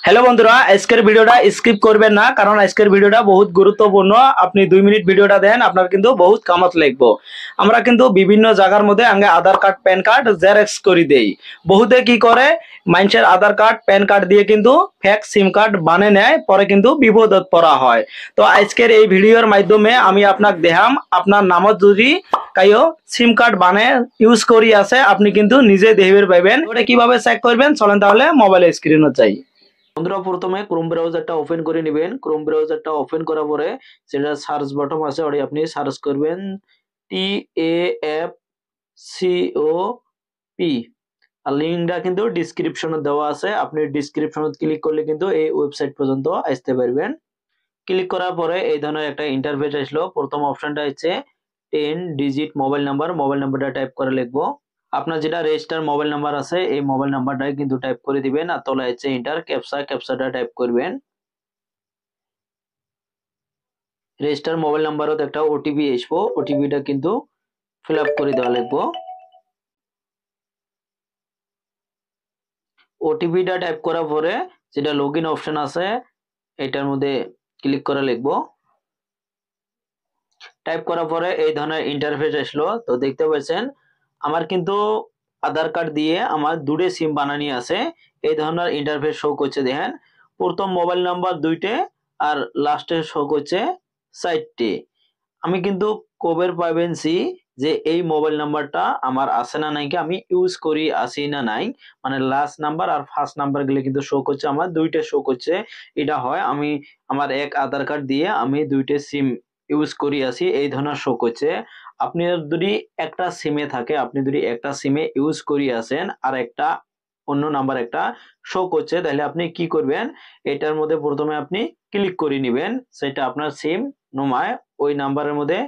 Hello বন্ধুরা, আজকের ভিডিওটা স্কিপ করবেন না, কারণ আজকের ভিডিওটা বহুত গুরুত্বপূর্ণ। আপনি 2 মিনিট ভিডিওটা দেন, আপনার কিন্তু বহুত কামত লাগবে। আমরা কিন্তু বিভিন্ন জায়গার মধ্যে আগে আধার কার্ড প্যান কার্ড জেরক্স করে দেই। বহুতে কি করে, মানুষের আধার কার্ড প্যান কার্ড দিয়ে কিন্তু ফেক সিম কার্ড বানিয়ে নেয়, পরে কিন্তু বিপদত পড়া হয়। তো আজকের এই ভিডিওর মাধ্যমে আমি আপনাকে দেখাম, আপনার নামত যদি কাইও সিম কার্ড বানিয়ে ইউজ করি আছে, আপনি কিন্তু নিজে দেখতে পাবেন। ওটা কিভাবে চেক করবেন, চলেন তাহলে মোবাইল স্ক্রিনে যাই। বন্ধুরা, প্রথমে ক্রোম ব্রাউজারটা ওপেন করে নেবেন। ক্রোম ব্রাউজারটা ওপেন করার পরে যেটা সার্চ বাটন আছে ওটা আপনি সার্চ করবেন TAFCOP। আর লিঙ্কটা কিন্তু ডেসক্রিপশনে দেওয়া আছে, আপনি ডেসক্রিপশনে ক্লিক করলে কিন্তু এই ওয়েবসাইট পর্যন্ত আসতে পারবেন। ক্লিক করার পরে এই ধরনের একটা ইন্টারফেস আসলো। প্রথম অপশনটা হচ্ছে 10 ডিজিট মোবাইল নাম্বারটা টাইপ করে লিখবো। আপনার যেটা রেজিস্টার মোবাইল নাম্বার আছে এই মোবাইল নাম্বারটাই কিন্তু টাইপ করে দিবেন, আর তলায় হচ্ছে ইন্টার ক্যাপচাটা টাইপ করবেন। রেজিস্টার মোবাইল নাম্বারও একটা ওটিপি আসবো, ওটিপিটা কিন্তু ফিল আপ করে দেওয়া লাগবো। ওটিপিটা টাইপ করার পরে যেটা লগইন অপশন আছে এটার মধ্যে ক্লিক করে লিখবো। টাইপ করার পরে এই ধরনের ইন্টারফেস আসলো। তো দেখতে পাচ্ছেন আমার কিন্তু আধার কার্ড দিয়ে আমার দুটো সিম বানানি আছে। এই ধরনের ইন্টারফেস শো করছে, দেখেন প্রথম মোবাইল নাম্বার 2টে আর লাস্টে শো করছে 4টে। আমি কিন্তু কবের পাইবেনছি যে এই মোবাইল নাম্বারটা আমার আছে না নাই, আমি ইউজ করি আসি না নাই, মানে লাস্ট নাম্বার আর ফার্স্ট নাম্বার গুলো কিন্তু শো করছে, আমার দুইটা শো করছে। এটা হয় আমি আমার এক আধার কার্ড দিয়ে আমি দুইটা সিম ইউজ করি আসি, এই ধরনের শো করছে। আপনি যদি একটা সিমে থাকে, আপনি যদি একটা সিমে ইউজ করি আসেন আর একটা অন্য নাম্বার একটা শো করছে, তাহলে আপনি কি করবেন, এটার মধ্যে প্রথমে আপনি ক্লিক করে নেবেন, সেটা আপনার সিম নমায় ওই নাম্বারের মধ্যে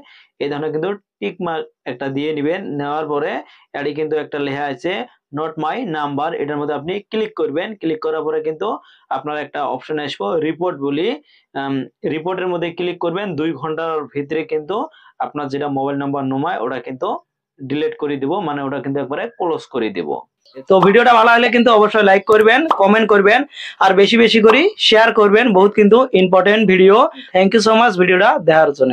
এই ধরনের কিন্তু টিক মার্ক একটা দিয়ে নেবেন। নেওয়ার পরে এটি কিন্তু একটা লেখা আছে নট মাই নাম্বার, এটার মধ্যে আপনি ক্লিক করবেন। ক্লিক করার পরে কিন্তু আপনার একটা অপশন আসবো রিপোর্ট বলি, রিপোর্টের মধ্যে ক্লিক করবেন। 2 ঘন্টার ভিতরে কিন্তু আপনার যেটা মোবাইল নাম্বার নমায় ওটা কিন্তু ডিলিট করে দিব, মানে ওটা কিন্তু একবারে ক্লোজ করে দিব। তো ভিডিওটা ভালো লাগলে কিন্তু অবশ্যই লাইক করবেন, কমেন্ট করবেন, আর বেশি বেশি করে শেয়ার করবেন। বহুত কিন্তু important video. Thank you so much ভিডিওটা দেখার জন্য।